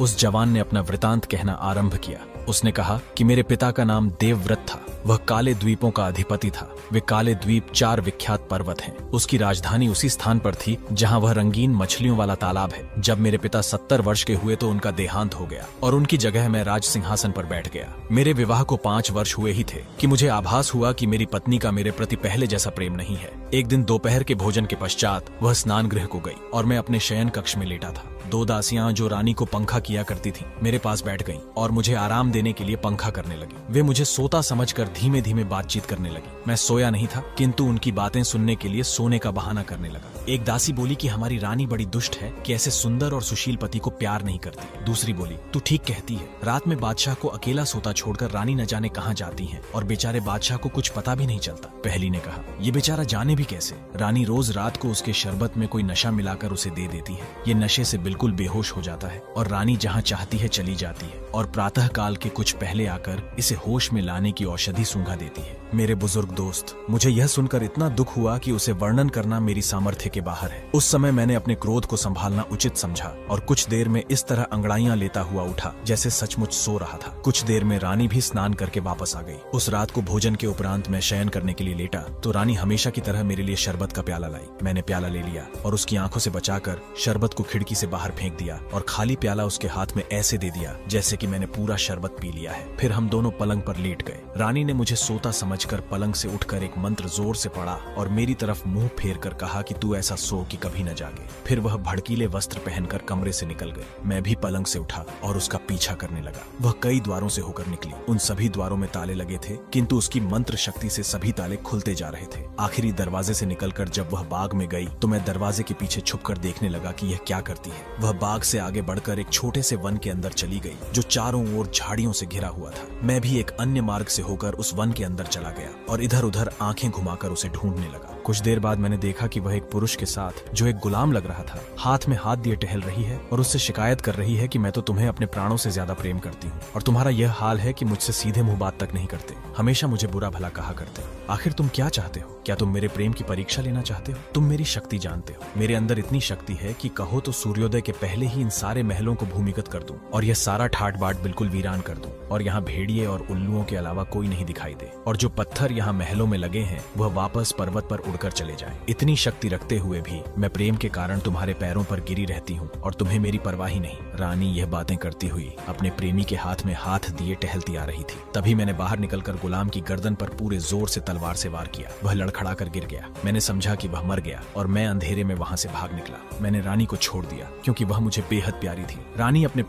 उस जवान ने अपना वृतांत कहना आरंभ किया। उसने कहा कि मेरे पिता का नाम देवव्रत था। वह काले द्वीपों का अधिपति था। वे काले द्वीप 4 विख्यात पर्वत हैं। उसकी राजधानी उसी स्थान पर थी जहां वह रंगीन मछलियों वाला तालाब है। जब मेरे पिता 70 वर्ष के हुए तो उनका देहांत हो गया और उनकी जगह मैं राज सिंहासन पर बैठ गया। मेरे विवाह को 5 वर्ष हुए ही थे कि मुझे आभास हुआ कि मेरी पत्नी का मेरे प्रति पहले जैसा प्रेम नहीं है। एक दिन दोपहर के भोजन के पश्चात वह स्नान गृह को गई और मैं अपने शयन कक्ष में लेटा था। 2 दासियां जो रानी को पंखा किया करती थीं, मेरे पास बैठ गईं और मुझे आराम देने के लिए पंखा करने लगी। वे मुझे सोता समझकर धीमे धीमे बातचीत करने लगी। मैं सोया नहीं था, किंतु उनकी बातें सुनने के लिए सोने का बहाना करने लगा। एक दासी बोली कि हमारी रानी बड़ी दुष्ट है कि ऐसे सुंदर और सुशील पति को प्यार नहीं करती। दूसरी बोली, तू ठीक कहती है। रात में बादशाह को अकेला सोता छोड़कर रानी न जाने कहाँ जाती है और बेचारे बादशाह को कुछ पता भी नहीं चलता। पहली ने कहा, ये बेचारा जाने भी कैसे? रानी रोज रात को उसके शरबत में कोई नशा मिलाकर उसे दे देती है। ये नशे से बिल्कुल बेहोश हो जाता है और रानी जहाँ चाहती है चली जाती है और प्रातः काल के कुछ पहले आकर इसे होश में लाने की औषधि सूंघा देती है। मेरे बुजुर्ग दोस्त, मुझे यह सुनकर इतना दुख हुआ कि उसे वर्णन करना मेरी सामर्थ्य के बाहर है। उस समय मैंने अपने क्रोध को संभालना उचित समझा और कुछ देर में इस तरह अंगड़ाइयां लेता हुआ उठा जैसे सचमुच सो रहा था। कुछ देर में रानी भी स्नान करके वापस आ गई। उस रात को भोजन के उपरांत मैं शयन करने के लिए लेटा तो रानी हमेशा की तरह मेरे लिए शरबत का प्याला लाई। मैंने प्याला ले लिया और उसकी आंखों से बचाकर शरबत को खिड़की से बाहर फेंक दिया और खाली प्याला उसके हाथ में ऐसे दे दिया जैसे कि मैंने पूरा शरबत पी लिया है। फिर हम दोनों पलंग पर लेट गए। रानी ने मुझे सोता समझकर पलंग से उठकर एक मंत्र जोर से पढ़ा और मेरी तरफ मुंह फेर कर कहा कि तू ऐसा सो कि कभी न जागे। फिर वह भड़कीले वस्त्र पहनकर कमरे से निकल गए। मैं भी पलंग से उठा और उसका पीछा करने लगा। वह कई द्वारों से होकर निकली। उन सभी द्वारों में ताले लगे थे, किंतु उसकी मंत्र शक्ति से सभी ताले खुलते जा रहे थे। आखिरी दरवाजे से निकलकर जब वह बाग में गई तो मैं दरवाजे के पीछे छुपकर देखने लगा कि यह क्या करती है। वह बाग से आगे बढ़कर एक छोटे से वन के अंदर चली गई जो चारों ओर झाड़ियों से घिरा हुआ था। मैं भी एक अन्य मार्ग से होकर उस वन के अंदर चला गया और इधर उधर आंखें घुमाकर उसे ढूंढने लगा। कुछ देर बाद मैंने देखा कि वह एक पुरुष के साथ जो एक गुलाम लग रहा था हाथ में हाथ दिए टहल रही है और उससे शिकायत कर रही है कि मैं तो तुम्हें अपने प्राणों से ज्यादा प्रेम करती हूँ और तुम्हारा यह हाल है कि मुझसे सीधे मुंह बात तक नहीं करते, हमेशा मुझे बुरा भला कहा करते। आखिर तुम क्या चाहते हो? क्या तुम मेरे प्रेम की परीक्षा लेना चाहते हो? तुम मेरी शक्ति जानते हो। मेरे अंदर इतनी शक्ति है कि कहो तो सूर्योदय के पहले ही इन सारे महलों को भूमिगत कर दूं और यह सारा ठाट बाट बिल्कुल वीरान कर दूं और यहाँ भेड़िए और उल्लुओं के अलावा कोई नहीं दिखाई दे और जो पत्थर यहाँ महलों में लगे हैं वह वापस पर्वत पर उड़कर चले जाएं। इतनी शक्ति रखते हुए भी मैं प्रेम के कारण तुम्हारे पैरों पर गिरी रहती हूँ और तुम्हें मेरी परवाह ही नहीं। रानी यह बातें करती हुई अपने प्रेमी के हाथ में हाथ दिए टहलती आ रही थी। तभी मैंने बाहर निकलकर गुलाम की गर्दन पर पूरे जोर से तलवार से वार किया। वह लड़खड़ाकर गिर गया। मैंने समझा कि वह मर गया और मैं अंधेरे में वहां से भाग निकला। मैंने रानी को छोड़ दिया क्योंकि वह मुझे बेहद प्यारी थी। रानी अपने